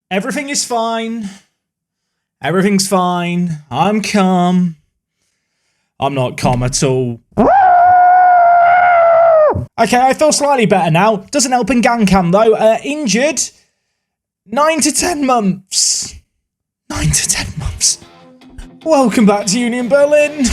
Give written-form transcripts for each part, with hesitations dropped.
Everything is fine. Everything's fine. I'm calm. I'm not calm at all. Okay, I feel slightly better now. Doesn't help in gang cam though. Injured. 9 to 10 months. 9 to 10 months. Welcome back to Union Berlin.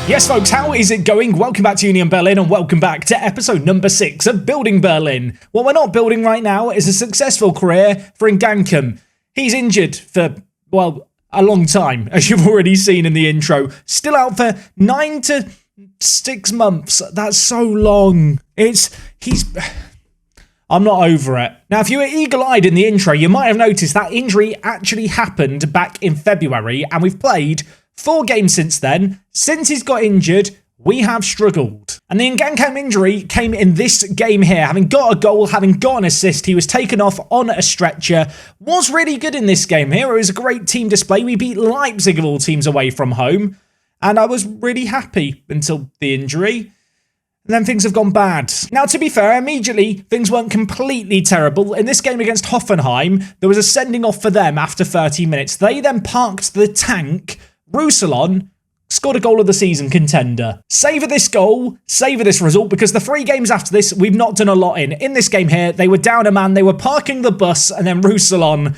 Yes, folks, how is it going? Welcome back to Union Berlin and welcome back to episode number 6 of Building Berlin. What we're not building right now is a successful career for Ngankum. He's injured for, well, a long time, as you've already seen in the intro. Still out for 9 to 6 months. That's so long. I'm not over it. Now, if you were eagle-eyed in the intro, you might have noticed that injury actually happened back in February, and we've played 4 games since then. Since he's got injured, we have struggled. And the Ngankum injury came in this game here. Having got a goal, having got an assist, he was taken off on a stretcher. Was really good in this game here. It was a great team display. We beat Leipzig of all teams away from home. And I was really happy until the injury. And then things have gone bad. Now, to be fair, immediately, things weren't completely terrible. In this game against Hoffenheim, there was a sending off for them after 30 minutes. They then parked the tank. Roussillon scored a goal of the season contender. Savour this goal, savour this result, because the 3 games after this, we've not done a lot in. In this game here, they were down a man, they were parking the bus, and then Roussillon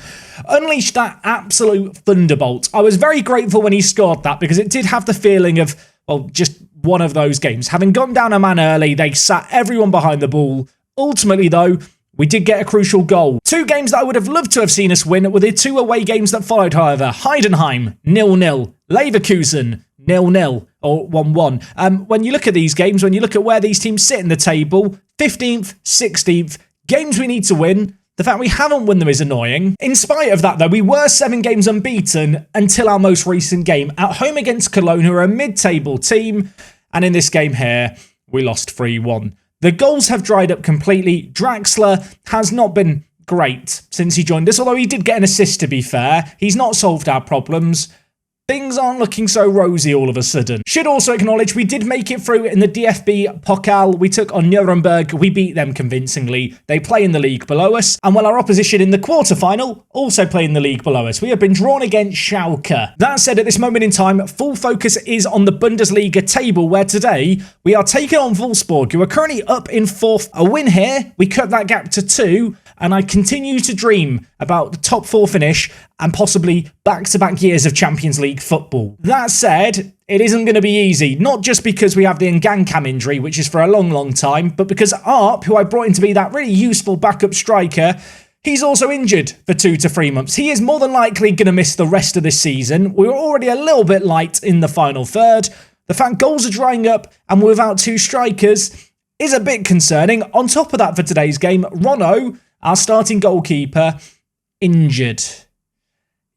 unleashed that absolute thunderbolt. I was very grateful when he scored that, because it did have the feeling of, well, just one of those games. Having gone down a man early, they sat everyone behind the ball. Ultimately, though, we did get a crucial goal. 2 games that I would have loved to have seen us win were the 2 away games that followed, however. Heidenheim, 0-0. Leverkusen, 0-0, or 1-1. When you look at these games, when you look at where these teams sit in the table, 15th, 16th, games we need to win. The fact we haven't won them is annoying. In spite of that, though, we were 7 games unbeaten until our most recent game. At home against Cologne, who are a mid-table team. And in this game here, we lost 3-1. The goals have dried up completely. Draxler has not been great since he joined us, although he did get an assist, to be fair. He's not solved our problems. Things aren't looking so rosy all of a sudden. Should also acknowledge we did make it through in the DFB Pokal. We took on Nuremberg. We beat them convincingly. They play in the league below us. And while our opposition in the quarterfinal also play in the league below us, we have been drawn against Schalke. That said, at this moment in time, full focus is on the Bundesliga table, where today we are taking on Wolfsburg, who are currently up in 4th. A win here, we cut that gap to 2. And I continue to dream about the top 4 finish and possibly back-to-back years of Champions League football. That said, it isn't going to be easy, not just because we have the Ngankum injury, which is for a long, long time, but because Arp, who I brought in to be that really useful backup striker, he's also injured for 2 to 3 months. He is more than likely going to miss the rest of this season. We were already a little bit light in the final third. The fact goals are drying up and we're without 2 strikers is a bit concerning. On top of that, for today's game, Rono, our starting goalkeeper, injured.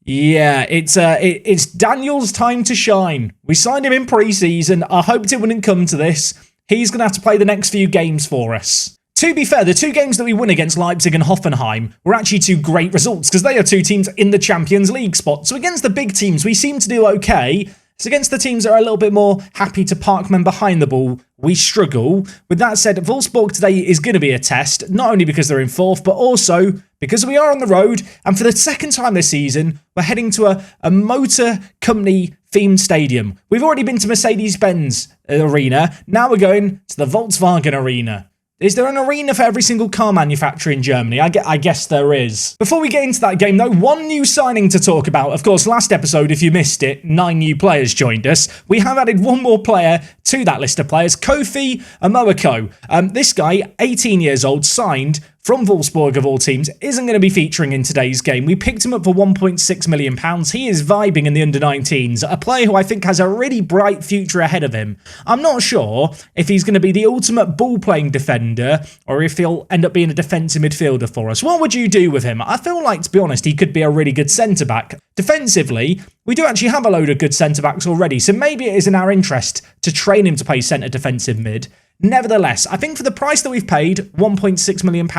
Yeah, it's Daniel's time to shine. We signed him in pre-season. I hoped it wouldn't come to this. He's going to have to play the next few games for us. To be fair, the 2 games that we won against Leipzig and Hoffenheim were actually 2 great results, because they are 2 teams in the Champions League spot. So against the big teams, we seem to do okay. It's against the teams that are a little bit more happy to park men behind the ball, we struggle. With that said, Wolfsburg today is going to be a test, not only because they're in 4th, but also because we are on the road. And for the 2nd time this season, we're heading to a motor company themed stadium. We've already been to Mercedes-Benz Arena. Now we're going to the Volkswagen Arena. Is there an arena for every single car manufacturer in Germany? I guess there is. Before we get into that game, though, 1 new signing to talk about. Of course, last episode, if you missed it, 9 new players joined us. We have added 1 more player to that list of players, Kofi Amoako. This guy, 18 years old, signed from Wolfsburg of all teams, isn't going to be featuring in today's game. We picked him up for £1.6 million. He is vibing in the under-19s, a player who I think has a really bright future ahead of him. I'm not sure if he's going to be the ultimate ball-playing defender or if he'll end up being a defensive midfielder for us. What would you do with him? I feel like, to be honest, he could be a really good centre-back. Defensively, we do actually have a load of good centre-backs already, so maybe it is in our interest to train him to play centre defensive mid. Nevertheless, I think for the price that we've paid, £1.6 million,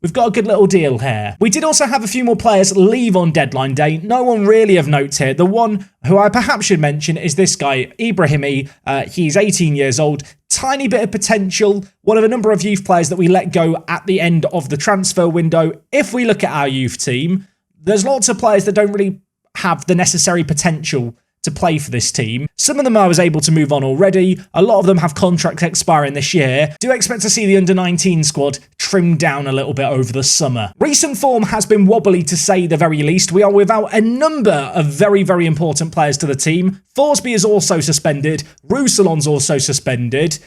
We've got a good little deal here. We did also have a few more players leave on deadline day. No one really of note here. The one who I perhaps should mention is this guy, Ibrahimi. He's 18 years old. Tiny bit of potential. One of a number of youth players that we let go at the end of the transfer window. If we look at our youth team, there's lots of players that don't really have the necessary potential to play for this team. Some of them I was able to move on already. A lot of them have contracts expiring this year. Do expect to see the under-19 squad trimmed down a little bit over the summer. Recent form has been wobbly to say the very least. We are without a number of very, very important players to the team. Forsby is also suspended. Roussillon's also suspended.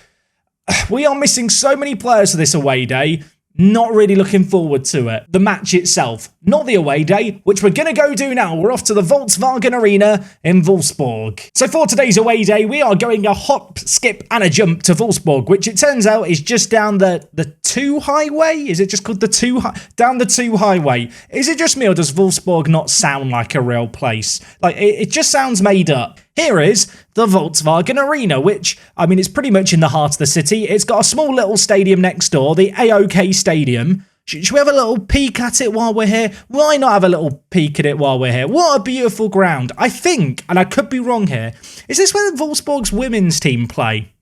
We are missing so many players for this away day. Not really looking forward to it. The match itself, not the away day, which we're going to go do now. We're off to the Volkswagen Arena in Wolfsburg. So for today's away day, we are going a hop, skip and a jump to Wolfsburg, which it turns out is just down the 2 highway. Is it just called the 2 down the 2 highway? Is it just me or does Wolfsburg not sound like a real place? Like it just sounds made up. Here is the Volkswagen Arena, which, I mean, it's pretty much in the heart of the city. It's got a small little stadium next door, the AOK Stadium. Should we have a little peek at it while we're here? Why not have a little peek at it while we're here? What a beautiful ground. I think, and I could be wrong here, is this where Wolfsburg's women's team play?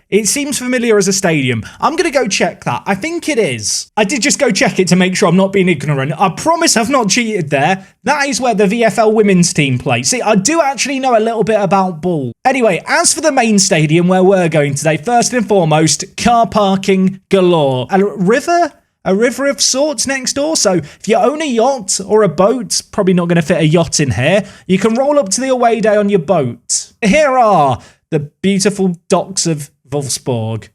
It seems familiar as a stadium. I'm going to go check that. I think it is. I did just go check it to make sure I'm not being ignorant. I promise I've not cheated there. That is where the VFL women's team play. See, I do actually know a little bit about ball. Anyway, as for the main stadium where we're going today, first and foremost, car parking galore. A river of sorts next door. So if you own a yacht or a boat, probably not going to fit a yacht in here, you can roll up to the away day on your boat. Here are the beautiful docks of Wolfsburg.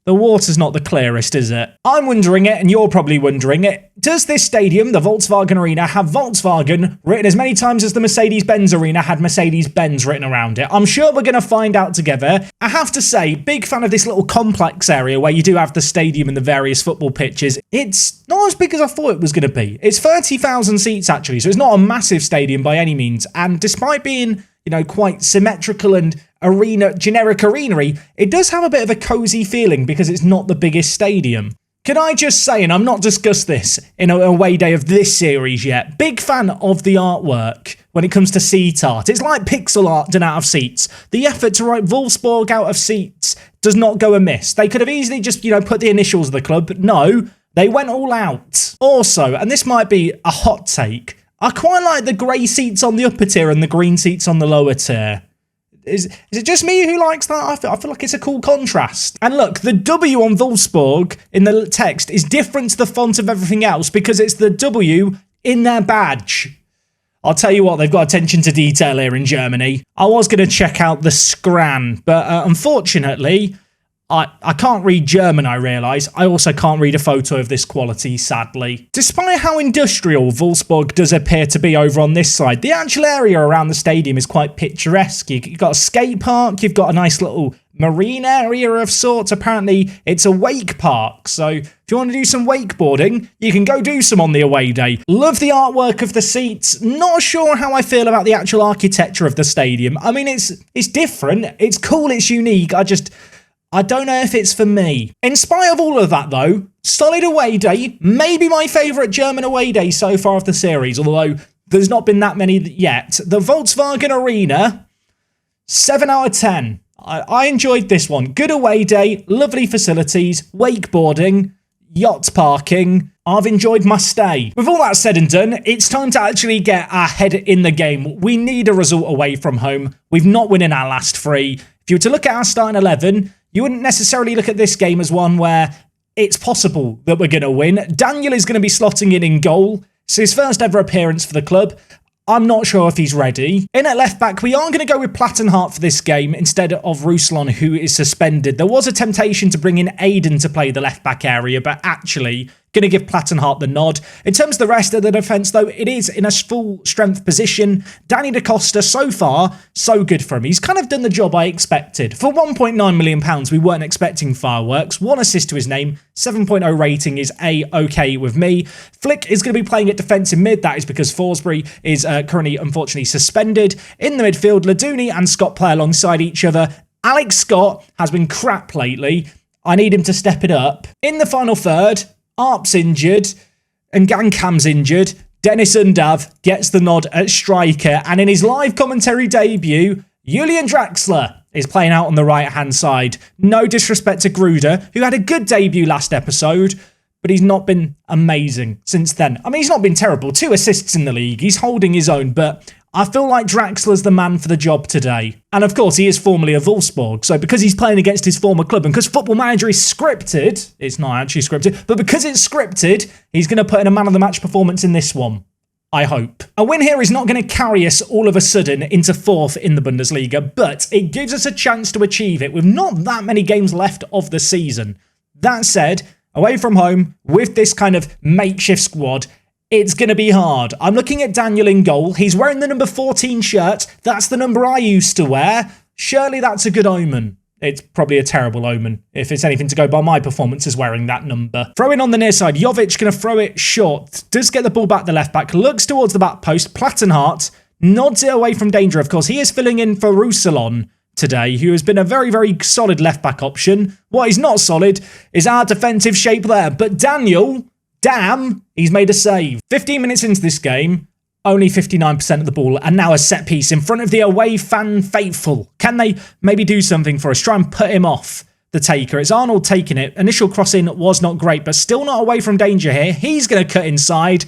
The water's not the clearest, is it? I'm wondering it, and you're probably wondering it. Does this stadium, the Volkswagen Arena, have Volkswagen written as many times as the Mercedes-Benz Arena had Mercedes-Benz written around it? I'm sure we're going to find out together. I have to say, big fan of this little complex area where you do have the stadium and the various football pitches. It's not as big as I thought it was going to be. It's 30,000 seats, actually, so it's not a massive stadium by any means. And despite being, you know, quite symmetrical and generic arenery, it does have a bit of a cozy feeling because it's not the biggest stadium. Can I just say, and I've not discussed this in a away day of this series yet, big fan of the artwork when it comes to seat art. It's like pixel art done out of seats. The effort to write Wolfsburg out of seats does not go amiss. They could have easily just, you know, put the initials of the club, but no, they went all out. Also, and this might be a hot take, I quite like the grey seats on the upper tier and the green seats on the lower tier. Is it just me who likes that? I feel like it's a cool contrast. And look, the W on Wolfsburg in the text is different to the font of everything else because it's the W in their badge. I'll tell you what, they've got attention to detail here in Germany. I was going to check out the Scran, but unfortunately, I can't read German, I realise. I also can't read a photo of this quality, sadly. Despite how industrial Wolfsburg does appear to be over on this side, the actual area around the stadium is quite picturesque. You've got a skate park, you've got a nice little marine area of sorts. Apparently, it's a wake park, so if you want to do some wakeboarding, you can go do some on the away day. Love the artwork of the seats. Not sure how I feel about the actual architecture of the stadium. I mean, it's different, it's cool, it's unique. I don't know if it's for me. In spite of all of that, though, solid away day, maybe my favourite German away day so far of the series, although there's not been that many yet. The Volkswagen Arena, 7 out of 10. I enjoyed this one. Good away day, lovely facilities, wakeboarding, yacht parking. I've enjoyed my stay. With all that said and done, it's time to actually get our head in the game. We need a result away from home. We've not won in our last 3. If you were to look at our starting 11, you wouldn't necessarily look at this game as one where it's possible that we're going to win. Daniel is going to be slotting in goal. It's his first ever appearance for the club. I'm not sure if he's ready. In at left back, we are going to go with Plattenhardt for this game instead of Roussillon, who is suspended. There was a temptation to bring in Addons to play the left back area, but actually going to give Plattenhardt the nod. In terms of the rest of the defence, though, it is in a full strength position. Danny Da Costa, so far, so good for him. He's kind of done the job I expected. For £1.9 million, we weren't expecting fireworks. 1 assist to his name, 7.0 rating is A-OK with me. Flick is going to be playing at defensive mid. That is because Forsby is currently, unfortunately, suspended. In the midfield, Laduni and Scott play alongside each other. Alex Scott has been crap lately. I need him to step it up. In the final third, Arp's injured and Gankam's injured. Dennis Undav gets the nod at striker, and in his live commentary debut, Julian Draxler is playing out on the right-hand side. No disrespect to Gruder, who had a good debut last episode, but he's not been amazing since then. I mean, he's not been terrible. 2 assists in the league. He's holding his own, but I feel like Draxler's the man for the job today. And of course, he is formerly of Wolfsburg. So because he's playing against his former club and because Football Manager is scripted, it's not actually scripted, but because it's scripted, he's going to put in a man of the match performance in this one. I hope. A win here is not going to carry us all of a sudden into 4th in the Bundesliga, but it gives us a chance to achieve it with not that many games left of the season. That said, away from home, with this kind of makeshift squad, it's going to be hard. I'm looking at Daniel in goal. He's wearing the number 14 shirt. That's the number I used to wear. Surely that's a good omen. It's probably a terrible omen, if it's anything to go by my performances wearing that number. Throwing on the near side, Jovic going to throw it short. Does get the ball back the left back, looks towards the back post. Plattenhardt nods it away from danger, of course. He is filling in for Roussillon today, who has been a very, very solid left back option. What is not solid is our defensive shape there. But Daniel, damn, he's made a save. 15 minutes into this game, only 59% of the ball, and now a set piece in front of the away fan faithful. Can they maybe do something for us? Try and put him off the taker. It's Arnold taking it. Initial crossing was not great, but still not away from danger here. He's going to cut inside.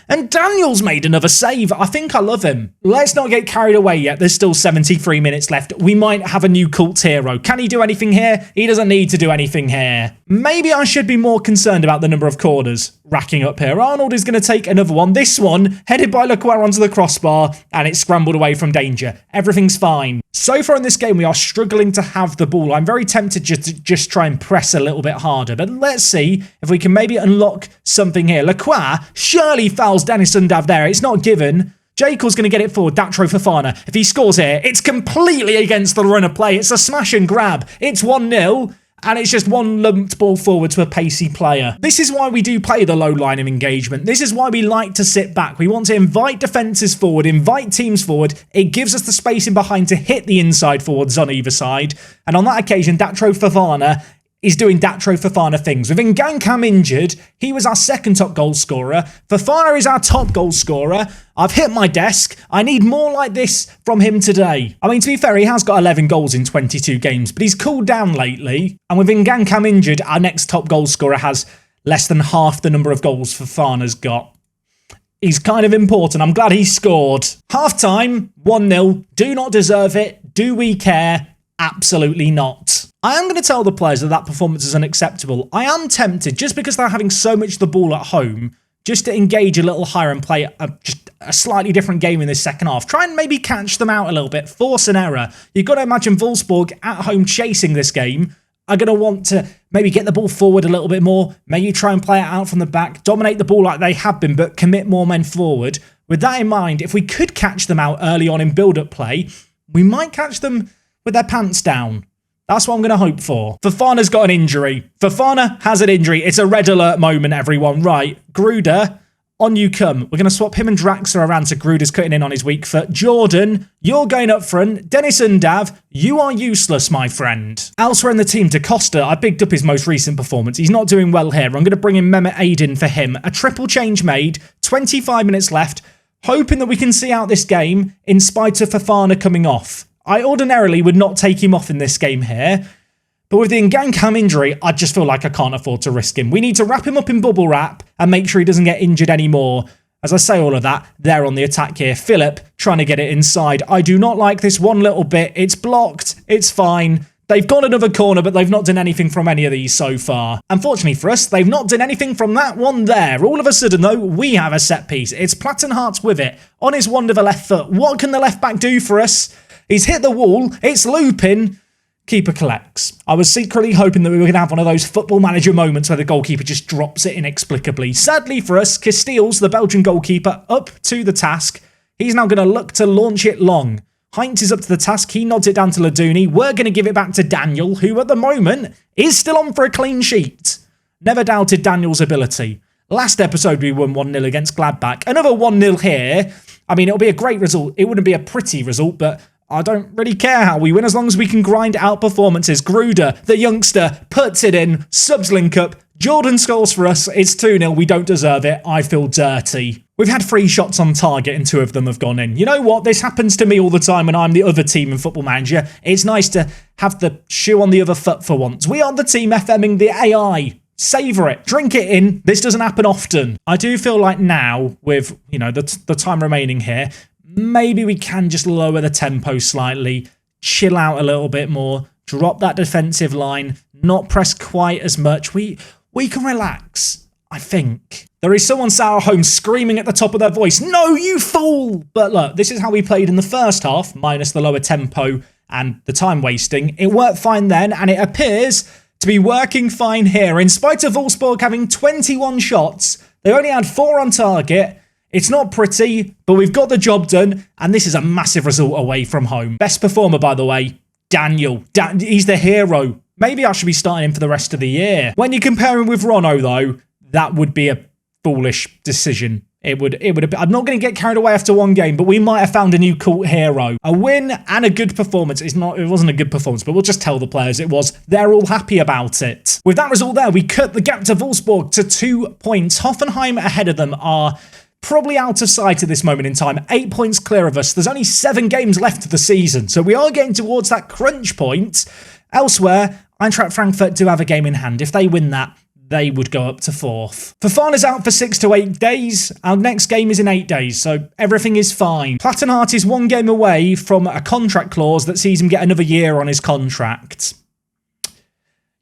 And Daniel's made another save. I think I love him. Let's not get carried away yet. There's still 73 minutes left. We might have a new cult hero. Can he do anything here? He doesn't need to do anything here. Maybe I should be more concerned about the number of corners racking up here. Arnold is going to take another one. This one, headed by Leclerc onto the crossbar, and it's scrambled away from danger. Everything's fine. So far in this game, we are struggling to have the ball. I'm very tempted to just try and press a little bit harder, but let's see if we can maybe unlock something here. Leclerc surely fouls Dennis Undav there. It's not given. Jekyll's going to get it forward. Datro Fofana. If he scores here, it's completely against the run of play. It's a smash and grab. It's 1-0. And it's just one lumped ball forward to a pacey player. This is why we do play the low line of engagement. This is why we like to sit back. We want to invite defences forward, invite teams forward. It gives us the space in behind to hit the inside forwards on either side. And on that occasion, Datro Fofana is doing Datro Fofana things. With Ngankam injured, he was our second top goal scorer. Fofana is our top goal scorer. I've hit my desk. I need more like this from him today. I mean, to be fair, he has got 11 goals in 22 games, but he's cooled down lately. And with Ngankam injured, our next top goal scorer has less than half the number of goals Fofana's got. He's kind of important. I'm glad he scored. Half-time, 1-0. Do not deserve it. Do we care? Absolutely not. I am going to tell the players that performance is unacceptable. I am tempted, just because they're having so much of the ball at home, just to engage a little higher and play just a slightly different game in this second half. Try and maybe catch them out a little bit, force an error. You've got to imagine Wolfsburg at home chasing this game are going to want to maybe get the ball forward a little bit more, maybe try and play it out from the back, dominate the ball like they have been, but commit more men forward. With that in mind, if we could catch them out early on in build-up play, we might catch them with their pants down. That's what I'm going to hope for. Fofana's got an injury. Fofana has an injury. It's a red alert moment, everyone. Right, Gruder, on you come. We're going to swap him and Draxler around to Gruder's cutting in on his weak foot. Jordan, you're going up front. Dennis Undav, you are useless, my friend. Elsewhere in the team, Da Costa, I bigged up his most recent performance. He's not doing well here. I'm going to bring in Mehmet Aydin for him. A triple change made, 25 minutes left, hoping that we can see out this game in spite of Fofana coming off. I ordinarily would not take him off in this game here, but with the Ngankam injury, I just feel like I can't afford to risk him. We need to wrap him up in bubble wrap and make sure he doesn't get injured anymore. As I say all of that, they're on the attack here. Philip trying to get it inside. I do not like this one little bit. It's blocked. It's fine. They've got another corner, but they've not done anything from any of these so far. Unfortunately for us, they've not done anything from that one there. All of a sudden, though, we have a set piece. It's Plattenhardt with it on his wonderful left foot. What can the left back do for us? He's hit the wall. It's looping. Keeper collects. I was secretly hoping that we were going to have one of those Football Manager moments where the goalkeeper just drops it inexplicably. Sadly for us, Casteels, the Belgian goalkeeper, up to the task. He's now going to look to launch it long. Heinz is up to the task. He nods it down to Laduni. We're going to give it back to Daniel, who at the moment is still on for a clean sheet. Never doubted Daniel's ability. Last episode, we won 1-0 against Gladbach. Another 1-0 here. I mean, it'll be a great result. It wouldn't be a pretty result, but I don't really care how we win as long as we can grind out performances. Gruder, the youngster, puts it in. Subs link up. Jordan scores for us. It's 2-0. We don't deserve it. I feel dirty. We've had 3 shots on target and 2 of them have gone in. You know what? This happens to me all the time when I'm the other team in Football Manager. It's nice to have the shoe on the other foot for once. We are the team FMing the AI. Savour it. Drink it in. This doesn't happen often. I do feel like now, with, you know, the time remaining here, maybe we can just lower the tempo slightly, chill out a little bit more, drop that defensive line, not press quite as much. We can relax, I think. There is someone sat at home screaming at the top of their voice, "No, you fool!" But look, this is how we played in the first half, minus the lower tempo and the time wasting. It worked fine then, and it appears to be working fine here. In spite of Wolfsburg having 21 shots, they only had 4 on target. It's not pretty, but we've got the job done, and this is a massive result away from home. Best performer, by the way, Daniel. He's the hero. Maybe I should be starting him for the rest of the year. When you compare him with Rono, though, that would be a foolish decision. It would have been, I'm not going to get carried away after one game, but we might have found a new cult hero. A win and a good performance. It wasn't a good performance, but we'll just tell the players it was. They're all happy about it. With that result there, we cut the gap to Wolfsburg to 2 points. Hoffenheim ahead of them are probably out of sight at this moment in time. 8 points clear of us. There's only 7 games left of the season, so we are getting towards that crunch point. Elsewhere, Eintracht Frankfurt do have a game in hand. If they win that, they would go up to 4th. Fofana's out for 6 to 8 days. Our next game is in 8 days, so everything is fine. Plattenhardt is 1 game away from a contract clause that sees him get another year on his contract.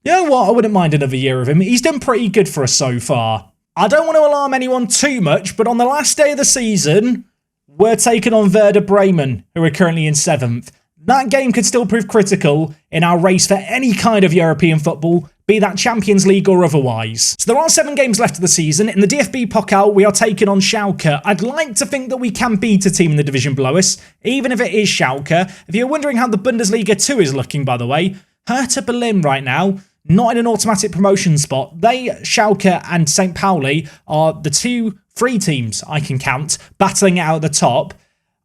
You know what? I wouldn't mind another year of him. He's done pretty good for us so far. I don't want to alarm anyone too much, but on the last day of the season, we're taking on Werder Bremen, who are currently in 7th. That game could still prove critical in our race for any kind of European football, be that Champions League or otherwise. So there are 7 games left of the season. In the DFB Pokal, we are taking on Schalke. I'd like to think that we can beat a team in the division below us, even if it is Schalke. If you're wondering how the Bundesliga 2 is looking, by the way, Hertha Berlin right now, not in an automatic promotion spot. They, Schalke and St. Pauli, are the 2 free teams I can count, battling it out at the top.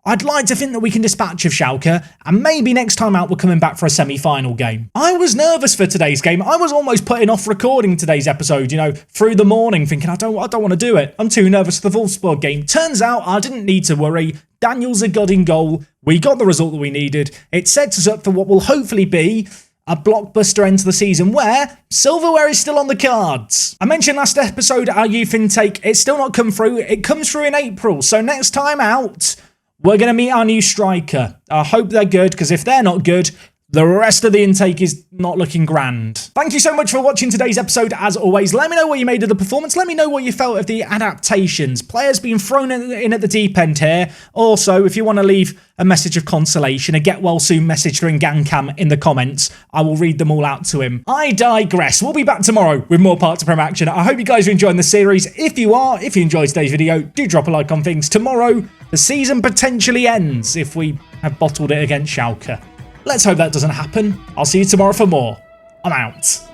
I'd like to think that we can dispatch of Schalke, and maybe next time out we're coming back for a semi-final game. I was nervous for today's game. I was almost putting off recording today's episode, you know, through the morning, thinking I don't want to do it. I'm too nervous for the Wolfsburg game. Turns out I didn't need to worry. Daniel's a god in goal. We got the result that we needed. It sets us up for what will hopefully be a blockbuster end to the season where silverware is still on the cards. I mentioned last episode our youth intake. It's still not come through. It comes through in April. So next time out, we're going to meet our new striker. I hope they're good, because if they're not good, the rest of the intake is not looking grand. Thank you so much for watching today's episode. As always, let me know what you made of the performance. Let me know what you felt of the adaptations. Players being thrown in at the deep end here. Also, if you want to leave a message of consolation, a get well soon message through Gancam in the comments, I will read them all out to him. I digress. We'll be back tomorrow with more parts of Prem Action. I hope you guys are enjoying the series. If you enjoyed today's video, do drop a like on things. Tomorrow, the season potentially ends if we have bottled it against Schalke. Let's hope that doesn't happen. I'll see you tomorrow for more. I'm out.